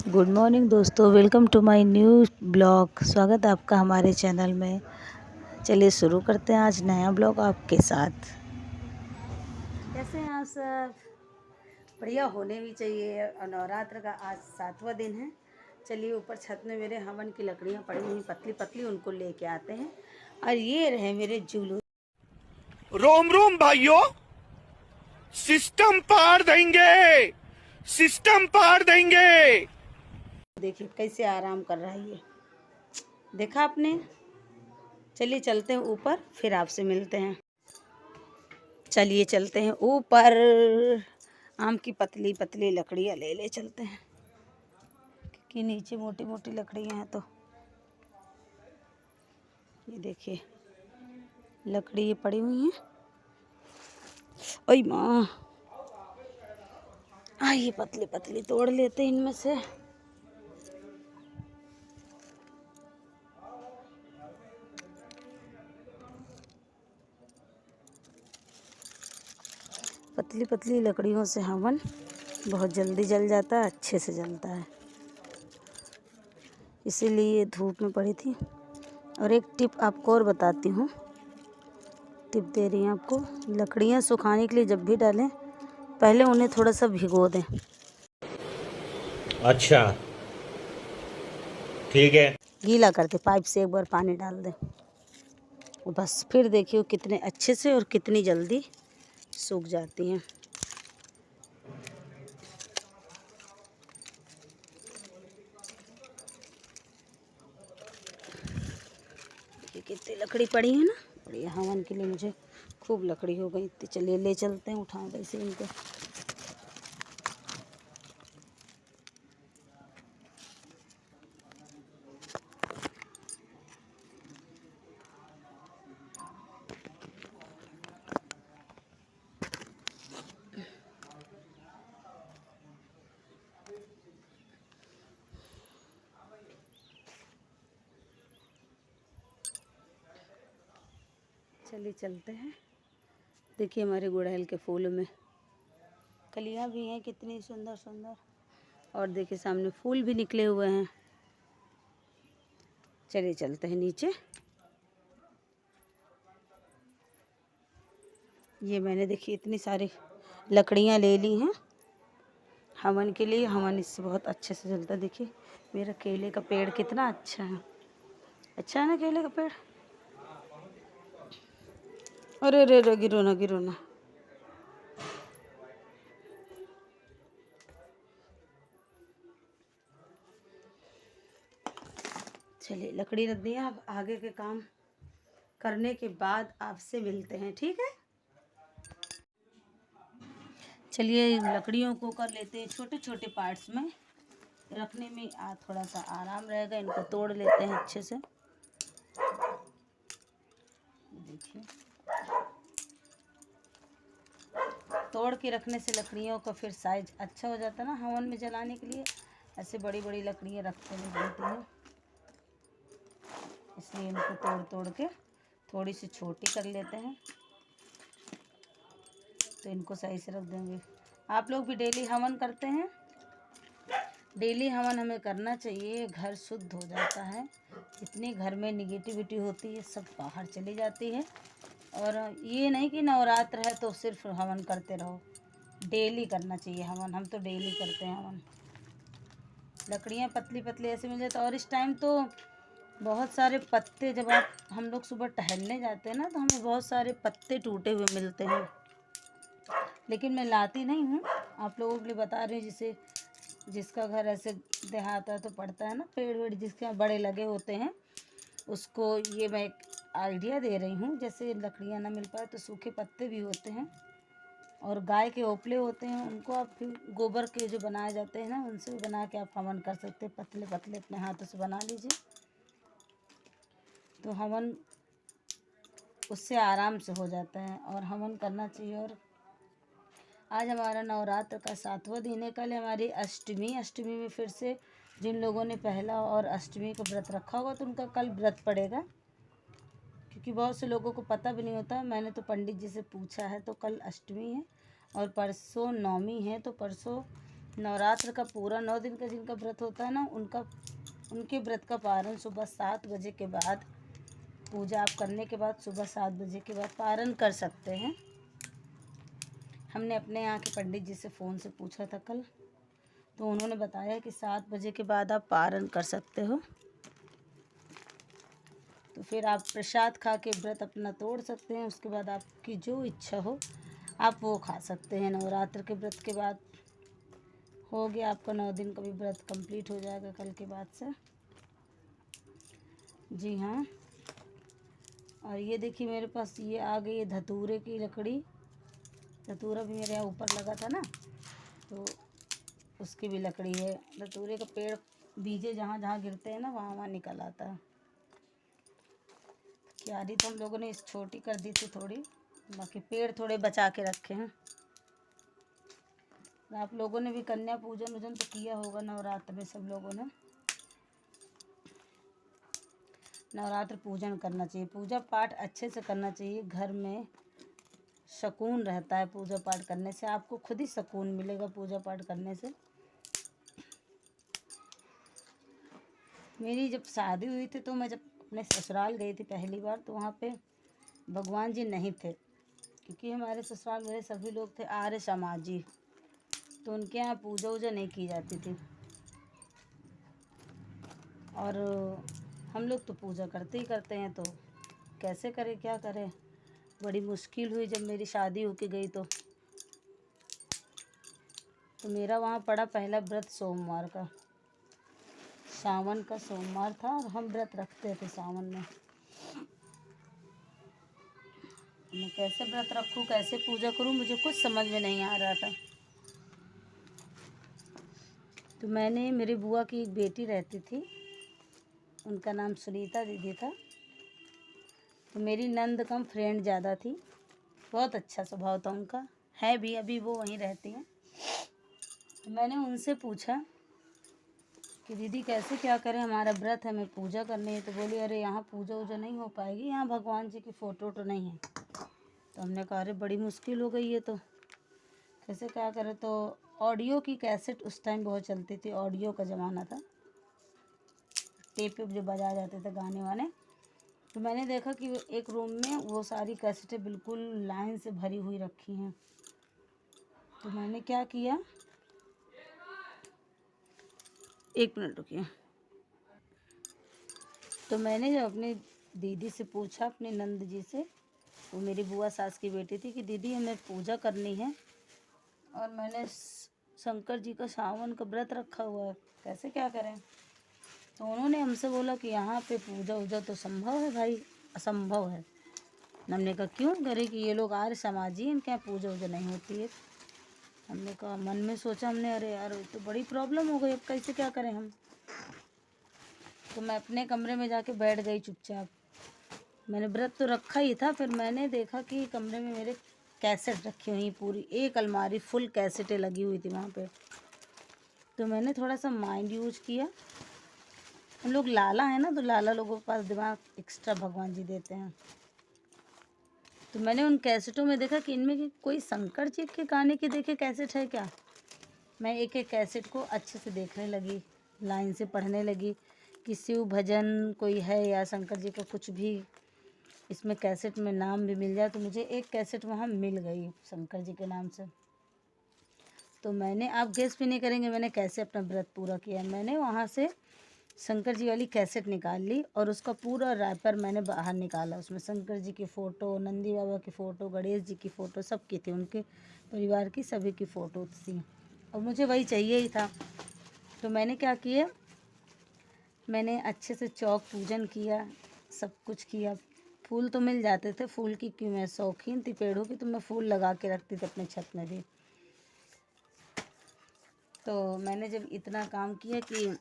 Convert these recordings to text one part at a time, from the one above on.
Good morning दोस्तों, welcome to my new blog. स्वागत है आपका हमारे चैनल में। चलिए शुरू करते हैं आज नया ब्लॉग आपके साथ। कैसे हैं आप सब? बढ़िया होने भी चाहिए। और नवरात्र का आज 7वां दिन है। चलिए ऊपर छत में मेरे हवन की लकड़ियाँ पड़ी हुई पतली पतली, उनको लेके आते हैं। और ये रहे मेरे जुलूस। रोम रोम भाइयों, सिस्टम पार देंगे, सिस्टम पार देंगे। देखिए कैसे आराम कर रहा है ये, देखा आपने। चलिए चलते हैं ऊपर, फिर आपसे मिलते हैं। चलिए चलते हैं ऊपर। आम की पतली पतली लकड़ियाँ ले चलते हैं, क्योंकि नीचे मोटी मोटी लकड़ियाँ हैं। तो ये देखिए लकड़ी ये पड़ी हुई हैं। ओई माँ, ये पतली पतली तोड़ लेते हैं इनमें से। पतली पतली लकड़ियों से हवन बहुत जल्दी जल जाता है, अच्छे से जलता है। इसीलिए धूप में पड़ी थी। और एक टिप आपको और बताती हूँ, टिप दे रही हैं आपको। लकड़ियाँ सुखाने के लिए जब भी डालें, पहले उन्हें थोड़ा सा भिगो दें। अच्छा, ठीक है। गीला कर दें, पाइप से एक बार पानी डाल दें, और बस फिर देखिए कितने अच्छे से और कितनी जल्दी सूख जाती हैं। ये कितनी लकड़ी पड़ी है ना, बढ़िया हवन के लिए मुझे खूब लकड़ी हो गई। तो चलिए ले चलते हैं, उठाएं कैसे इनको। चलिए चलते हैं। देखिए हमारे गुड़हल के फूलों में कलियां भी हैं, कितनी सुंदर सुंदर। और देखिए सामने फूल भी निकले हुए हैं। चलिए चलते हैं नीचे। ये मैंने देखिए इतनी सारी लकड़ियां ले ली हैं हवन के लिए। हवन इससे बहुत अच्छे से जलता है। देखिए मेरा केले का पेड़ कितना अच्छा है। अच्छा है ना केले का पेड़? अरे अरे अरे, गिरो ना गिरो ना। चलिए लकड़ी रख दी है। अब आगे के काम करने के बाद आपसे मिलते हैं, ठीक है? चलिए लकड़ियों को कर लेते हैं छोटे छोटे पार्ट्स में, रखने में थोड़ा सा आराम रहेगा। इनको तोड़ लेते हैं अच्छे से। देखिए तोड़ के रखने से लकड़ियों का फिर साइज अच्छा हो जाता है ना हवन में जलाने के लिए। ऐसे बड़ी बड़ी लकड़ियाँ रखते नहीं बनती हैं, इसलिए इनको तोड़ तोड़ के थोड़ी सी छोटी कर लेते हैं। तो इनको सही से रख देंगे। आप लोग भी डेली हवन करते हैं? डेली हवन हमें करना चाहिए, घर शुद्ध हो जाता है। जितनी घर में निगेटिविटी होती है सब बाहर चली जाती है। और ये नहीं कि नवरात्र है तो सिर्फ हवन करते रहो, डेली करना चाहिए हवन। हम तो डेली करते हैं हवन। लकड़ियाँ पतली पतली ऐसे मिल जाती। और इस टाइम तो बहुत सारे पत्ते, जब हम लोग सुबह टहलने जाते हैं ना, तो हमें बहुत सारे पत्ते टूटे हुए मिलते हैं। लेकिन मैं लाती नहीं हूँ, आप लोगों के लिए बता रही हूँ। जिसका घर ऐसे देहात है तो पड़ता है ना, पेड़ वेड़ जिसके यहाँ बड़े लगे होते हैं, उसको ये मैं एक आइडिया दे रही हूँ। जैसे लकड़ियाँ ना मिल पाए तो सूखे पत्ते भी होते हैं, और गाय के ओपले होते हैं, उनको आप फिर गोबर के जो बनाए जाते हैं ना, उनसे भी बना के आप हवन कर सकते हैं। पतले पतले अपने हाथों से बना लीजिए, तो हवन उससे आराम से हो जाता है। और हवन करना चाहिए। और आज हमारा नवरात्र का 7वां दिन है। कल हमारी अष्टमी। अष्टमी में फिर से जिन लोगों ने पहला और अष्टमी को व्रत रखा होगा तो उनका कल व्रत पड़ेगा, क्योंकि बहुत से लोगों को पता भी नहीं होता। मैंने तो पंडित जी से पूछा है, तो कल अष्टमी है और परसों नवमी है। तो परसों नवरात्र का पूरा 9 दिन का जिनका व्रत होता है ना, उनके व्रत का पारण सुबह 7 बजे के बाद, पूजा आप करने के बाद सुबह 7 बजे के बाद पारण कर सकते हैं। हमने अपने यहाँ के पंडित जी से फ़ोन से पूछा था कल, तो उन्होंने बताया कि 7 बजे के बाद आप पारण कर सकते हो। तो फिर आप प्रसाद खा के व्रत अपना तोड़ सकते हैं। उसके बाद आपकी जो इच्छा हो आप वो खा सकते हैं। नवरात्र के व्रत के बाद हो गया आपका 9 दिन का भी व्रत कंप्लीट हो जाएगा कल के बाद से। जी हाँ, और ये देखिए मेरे पास ये आ गई है धतूरे की लकड़ी। धतूरा भी मेरे यहाँ ऊपर लगा था ना, तो उसकी भी लकड़ी है। धतूरे का पेड़ बीजे जहाँ जहाँ गिरते हैं ना, वहाँ वहाँ निकल आता है। क्यारी तो हम लोगों ने इस छोटी कर दी थी थोड़ी, बाकी पेड़ थोड़े बचा के रखे हैं। आप लोगों ने भी कन्या पूजन वूजन तो किया होगा नवरात्र में। सब लोगों ने नवरात्र पूजन करना चाहिए, पूजा पाठ अच्छे से करना चाहिए। घर में सुकून रहता है पूजा पाठ करने से, आपको खुद ही सुकून मिलेगा पूजा पाठ करने से। मेरी जब शादी हुई थी तो मैं जब अपने ससुराल गई थी पहली बार, तो वहाँ पे भगवान जी नहीं थे, क्योंकि हमारे ससुराल में सभी लोग थे आर्य समाजी, तो उनके यहाँ पूजा वूजा नहीं की जाती थी। और हम लोग तो पूजा करते ही करते हैं, तो कैसे करें क्या करें। बड़ी मुश्किल हुई जब मेरी शादी होके गई तो मेरा वहाँ पड़ा पहला व्रत सोमवार का, सावन का सोमवार था, और हम व्रत रखते थे सावन में। मैं कैसे व्रत रखूँ, कैसे पूजा करूँ, मुझे कुछ समझ में नहीं आ रहा था। तो मैंने, मेरी बुआ की एक बेटी रहती थी, उनका नाम सुनीता दीदी था। तो मेरी नंद कम फ्रेंड ज़्यादा थी, बहुत अच्छा स्वभाव था उनका, है भी, अभी वो वहीं रहती हैं। तो मैंने उनसे पूछा कि दीदी कैसे क्या करें, हमारा व्रत है, हमें पूजा करनी है। तो बोली अरे यहाँ पूजा वूजा नहीं हो पाएगी, यहाँ भगवान जी की फ़ोटो तो नहीं है। तो हमने कहा अरे बड़ी मुश्किल हो गई है, तो कैसे क्या करें। तो ऑडियो की कैसेट उस टाइम बहुत चलती थी, ऑडियो का ज़माना था, टेप पे जो बजा जाते थे गाने वाने। तो मैंने देखा कि एक रूम में वो सारी कैसेटें बिल्कुल लाइन से भरी हुई रखी हैं। तो मैंने क्या किया, एक मिनट रुकिए। तो मैंने जब अपनी दीदी से पूछा, अपनी नंद जी से, वो मेरी बुआ सास की बेटी थी, कि दीदी हमें पूजा करनी है और मैंने शंकर जी का सावन का व्रत रखा हुआ है, कैसे क्या करें। तो उन्होंने हमसे बोला कि यहाँ पे पूजा वूजा तो संभव है भाई, असंभव है। हमने कहा क्यों करे, कि ये लोग आर्य समाजी हैं, इनके यहाँ पूजा वूजा नहीं होती है। हमने कहा, मन में सोचा हमने, अरे यार तो बड़ी प्रॉब्लम हो गई, अब कैसे क्या करें हम। तो मैं अपने कमरे में जाके बैठ गई चुपचाप। मैंने व्रत तो रखा ही था, फिर मैंने देखा कि कमरे में मेरे कैसेट रखी हुई, पूरी एक अलमारी फुल कैसेटें लगी हुई थी वहाँ पे। तो मैंने थोड़ा सा माइंड यूज किया। हम लोग लाला है ना, तो लाला लोगों के पास दिमाग एक्स्ट्रा भगवान जी देते हैं। तो मैंने उन कैसेटों में देखा कि इनमें कि कोई शंकर जी के गाने की देखे कैसेट है क्या। मैं एक एक कैसेट को अच्छे से देखने लगी, लाइन से पढ़ने लगी कि शिव भजन कोई है या शंकर जी का कुछ भी इसमें कैसेट में नाम भी मिल जाए। तो मुझे एक कैसेट वहाँ मिल गई शंकर जी के नाम से। तो मैंने, आप गेस भी नहीं करेंगे मैंने कैसे अपना व्रत पूरा किया। मैंने वहाँ से शंकर जी वाली कैसेट निकाल ली और उसका पूरा रैपर मैंने बाहर निकाला। उसमें शंकर जी की फ़ोटो, नंदी बाबा की फ़ोटो, गणेश जी की फ़ोटो, सबकी थी, उनके परिवार की सभी की फ़ोटो थी, और मुझे वही चाहिए ही था। तो मैंने क्या किया, मैंने अच्छे से चौक पूजन किया, सब कुछ किया। फूल तो मिल जाते थे, फूल की क्यों, मैं शौकीन थी पेड़ों की, तो मैं फूल लगा के रखती थी अपने छत में भी। तो मैंने जब इतना काम किया कि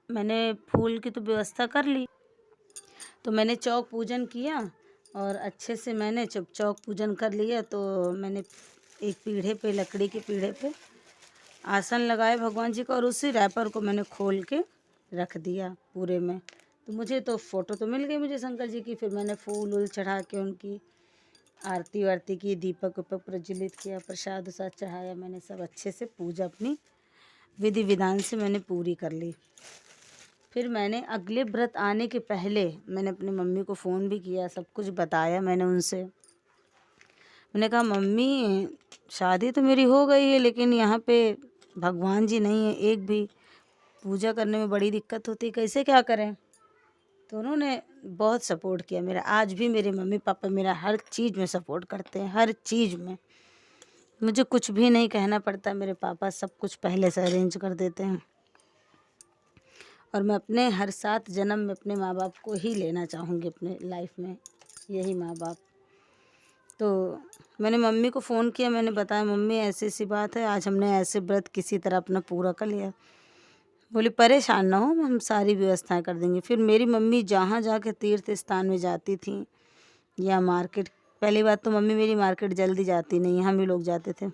मैंने फूल की तो व्यवस्था कर ली, तो मैंने चौक पूजन किया और अच्छे से मैंने जब चौक पूजन कर लिया, तो मैंने एक पीढ़े पे, लकड़ी के पीढ़े पे आसन लगाए भगवान जी का, और उसी रैपर को मैंने खोल के रख दिया पूरे में। तो मुझे तो फ़ोटो तो मिल गई मुझे शंकर जी की। फिर मैंने फूल वूल चढ़ा के उनकी आरती वारती की, दीपक उपक प्रज्वलित किया, प्रसाद वसाद चढ़ाया। मैंने सब अच्छे से पूजा अपनी विधि विधान से मैंने पूरी कर ली। फिर मैंने अगले व्रत आने के पहले मैंने अपनी मम्मी को फ़ोन भी किया, सब कुछ बताया मैंने उनसे। मैंने कहा मम्मी शादी तो मेरी हो गई है, लेकिन यहाँ पे भगवान जी नहीं है एक भी, पूजा करने में बड़ी दिक्कत होती है, कैसे क्या करें। तो उन्होंने बहुत सपोर्ट किया मेरा। आज भी मेरे मम्मी पापा मेरा हर चीज़ में सपोर्ट करते हैं, हर चीज़ में। मुझे कुछ भी नहीं कहना पड़ता, मेरे पापा सब कुछ पहले से अरेंज कर देते हैं। और मैं अपने हर 7 जन्म में अपने माँ बाप को ही लेना चाहूँगी अपने लाइफ में, यही माँ बाप। तो मैंने मम्मी को फ़ोन किया, मैंने बताया मम्मी ऐसी ऐसी बात है, आज हमने ऐसे व्रत किसी तरह अपना पूरा कर लिया। बोली परेशान ना हो, हम सारी व्यवस्थाएं कर देंगे। फिर मेरी मम्मी जहाँ जाके तीर्थ स्थान में जाती थी या मार्केट, पहली बात तो मम्मी मेरी मार्केट जल्दी जाती नहीं, हम ही लोग जाते थे।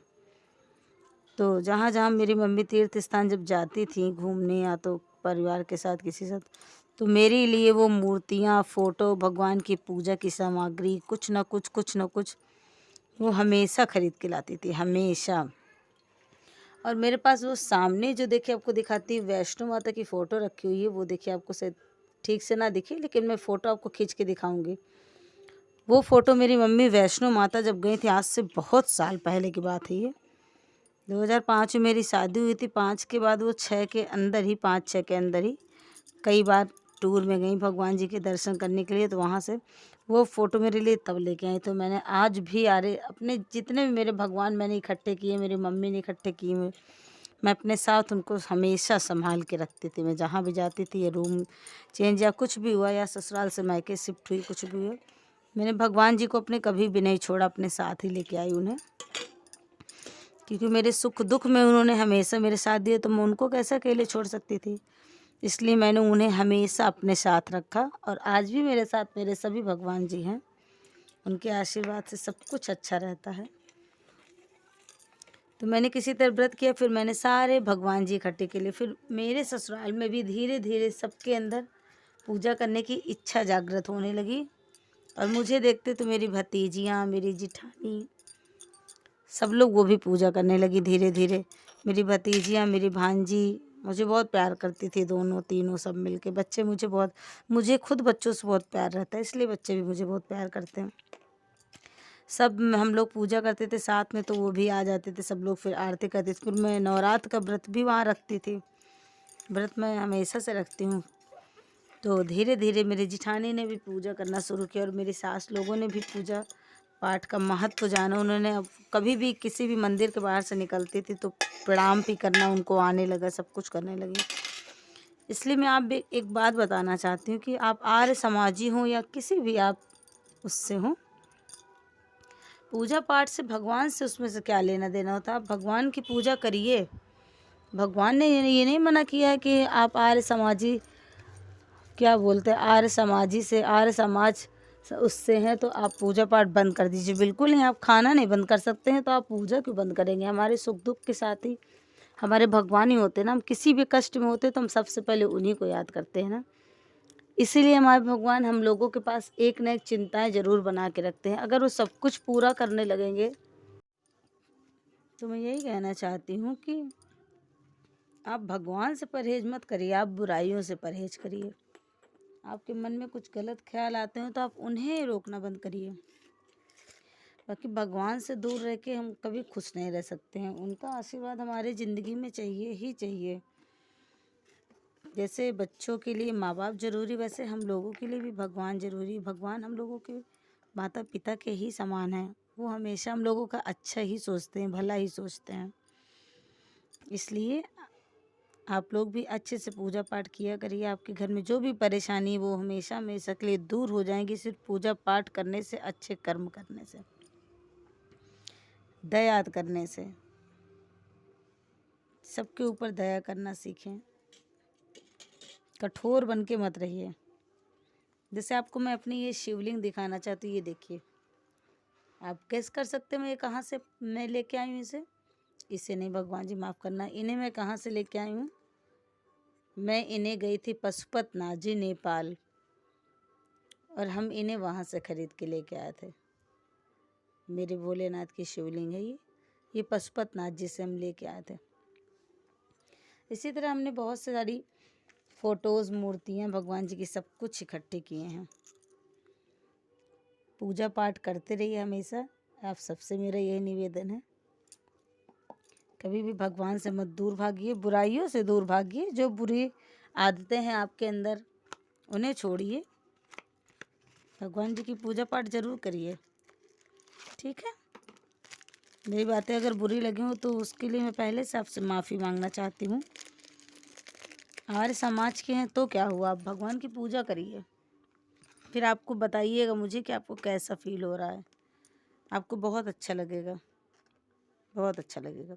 तो जहाँ जहाँ मेरी मम्मी तीर्थ स्थान जब जाती थी घूमने या तो परिवार के साथ किसी साथ, तो मेरे लिए वो मूर्तियाँ, फ़ोटो, भगवान की पूजा की सामग्री, कुछ ना कुछ वो हमेशा खरीद के लाती थी, हमेशा। और मेरे पास वो सामने जो देखिए आपको दिखाती वैष्णो माता की फ़ोटो रखी हुई है, वो देखिए आपको शायद ठीक से ना दिखे, लेकिन मैं फ़ोटो आपको खींच के दिखाऊंगी। वो फ़ोटो मेरी मम्मी वैष्णो माता जब गई थी, आज से बहुत साल पहले की बात है ये। 2005 में मेरी शादी हुई थी। 5 के बाद वो 6 के अंदर ही, 5-6 के अंदर ही कई बार टूर में गई भगवान जी के दर्शन करने के लिए। तो वहाँ से वो फ़ोटो मेरे लिए तब लेके आई। तो मैंने आज भी अपने जितने भी मेरे भगवान मैंने इकट्ठे किए, मेरी मम्मी ने इकट्ठे किए, मैं अपने साथ उनको हमेशा संभाल के रखती थी। मैं जहाँ भी जाती थी, या रूम चेंज या कुछ भी हुआ, या ससुराल से मायके शिफ्ट हुई, कुछ भी हुआ, मैंने भगवान जी को अपने कभी भी नहीं छोड़ा, अपने साथ ही लेके आई उन्हें। क्योंकि मेरे सुख दुख में उन्होंने हमेशा मेरे साथ दिए, तो मैं उनको कैसे अकेले छोड़ सकती थी। इसलिए मैंने उन्हें हमेशा अपने साथ रखा। और आज भी मेरे साथ मेरे सभी भगवान जी हैं, उनके आशीर्वाद से सब कुछ अच्छा रहता है। तो मैंने किसी तरह व्रत किया, फिर मैंने सारे भगवान जी इकट्ठे के लिए। फिर मेरे ससुराल में भी धीरे धीरे सबके अंदर पूजा करने की इच्छा जागृत होने लगी। और मुझे देखते तो मेरी भतीजियाँ, मेरी जिठानी, सब लोग वो भी पूजा करने लगी धीरे धीरे। मेरी भतीजियाँ, मेरी भांजी मुझे बहुत प्यार करती थी, दोनों तीनों सब मिलके। बच्चे मुझे खुद बच्चों से बहुत प्यार रहता है, इसलिए बच्चे भी मुझे बहुत प्यार करते हैं। सब हम लोग पूजा करते थे साथ में, तो वो भी आ जाते थे सब लोग, फिर आरती करते थे। फिर मैं नवरात्र का व्रत भी वहाँ रखती थी, व्रत मैं हमेशा से रखती हूँ। तो धीरे धीरे मेरी जिठानी ने भी पूजा करना शुरू किया, और मेरी सास लोगों ने भी पूजा पाठ का महत्व जाना। उन्होंने अब कभी भी किसी भी मंदिर के बाहर से निकलती थी तो प्रणाम भी करना उनको आने लगा, सब कुछ करने लगी। इसलिए मैं आप एक बात बताना चाहती हूँ कि आप आर्य समाजी हों या किसी भी आप उससे हों, पूजा पाठ से भगवान से उसमें से क्या लेना देना होता है। आप भगवान की पूजा करिए। भगवान ने ये नहीं मना किया है कि आप आर्य समाजी, क्या बोलते हैं, आर्य समाजी से, आर्य समाज उससे हैं तो आप पूजा पाठ बंद कर दीजिए। बिल्कुल नहीं, आप खाना नहीं बंद कर सकते हैं तो आप पूजा क्यों बंद करेंगे। हमारे सुख दुख के साथ ही हमारे भगवान ही होते हैं ना। हम किसी भी कष्ट में होते तो हम सबसे पहले उन्हीं को याद करते हैं ना। इसीलिए हमारे भगवान हम लोगों के पास एक न एक चिंताएं ज़रूर बना के रखते हैं। अगर वो सब कुछ पूरा करने लगेंगे तो मैं यही कहना चाहती हूँ कि आप भगवान से परहेज मत करिए, आप बुराइयों से परहेज करिए। आपके मन में कुछ गलत ख्याल आते हैं तो आप उन्हें रोकना बंद करिए। बाकी भगवान से दूर रह के हम कभी खुश नहीं रह सकते हैं। उनका आशीर्वाद हमारे ज़िंदगी में चाहिए ही चाहिए। जैसे बच्चों के लिए माँ बाप ज़रूरी, वैसे हम लोगों के लिए भी भगवान ज़रूरी। भगवान हम लोगों के माता पिता के ही समान हैं। वो हमेशा हम लोगों का अच्छा ही सोचते हैं, भला ही सोचते हैं। इसलिए आप लोग भी अच्छे से पूजा पाठ किया करिए। आपके घर में जो भी परेशानी है वो हमेशा हमेशा के लिए दूर हो जाएंगी, सिर्फ पूजा पाठ करने से, अच्छे कर्म करने से, दया करने से। सबके ऊपर दया करना सीखें, कठोर बन के मत रहिए। जैसे आपको मैं अपनी ये शिवलिंग दिखाना चाहती हूँ, ये देखिए। आप कैसे कर सकते हैं मैं ये कहाँ से मैं लेके आई हूँ इसे नहीं, भगवान जी माफ़ करना, इन्हें मैं कहाँ से लेके आई हूँ। मैं इन्हें गई थी पशुपतनाथ नेपाल, और हम इन्हें वहाँ से खरीद के लेके आए थे। मेरे भोलेनाथ की शिवलिंग है ये पशुपतनाथ जिसे हम लेके आए थे। इसी तरह हमने बहुत सारी फ़ोटोज़, मूर्तियाँ भगवान जी की सब कुछ इकट्ठे किए हैं। पूजा पाठ करते रहिए हमेशा, आप सबसे मेरा यही निवेदन है। कभी भी भगवान से मत दूर भागिए, बुराइयों से दूर भागिए। जो बुरी आदतें हैं आपके अंदर उन्हें छोड़िए, भगवान जी की पूजा पाठ ज़रूर करिए, ठीक है। मेरी बातें अगर बुरी लगी हो तो उसके लिए मैं पहले से आपसे माफ़ी मांगना चाहती हूँ। हमारे समाज के हैं तो क्या हुआ, आप भगवान की पूजा करिए, फिर आपको बताइएगा मुझे कि आपको कैसा फील हो रहा है। आपको बहुत अच्छा लगेगा, बहुत अच्छा लगेगा,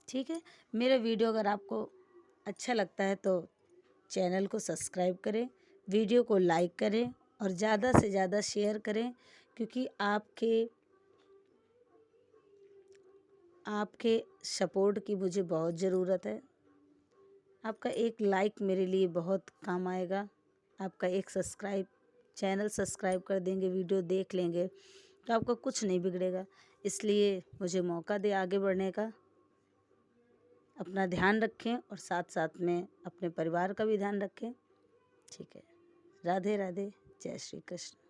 ठीक है। मेरा वीडियो अगर आपको अच्छा लगता है तो चैनल को सब्सक्राइब करें, वीडियो को लाइक करें और ज़्यादा से ज़्यादा शेयर करें, क्योंकि आपके सपोर्ट की मुझे बहुत ज़रूरत है। आपका एक लाइक मेरे लिए बहुत काम आएगा। आपका एक चैनल सब्सक्राइब कर देंगे, वीडियो देख लेंगे तो आपका कुछ नहीं बिगड़ेगा। इसलिए मुझे मौका दे आगे बढ़ने का। अपना ध्यान रखें और साथ साथ में अपने परिवार का भी ध्यान रखें, ठीक है। राधे राधे, जय श्री कृष्ण।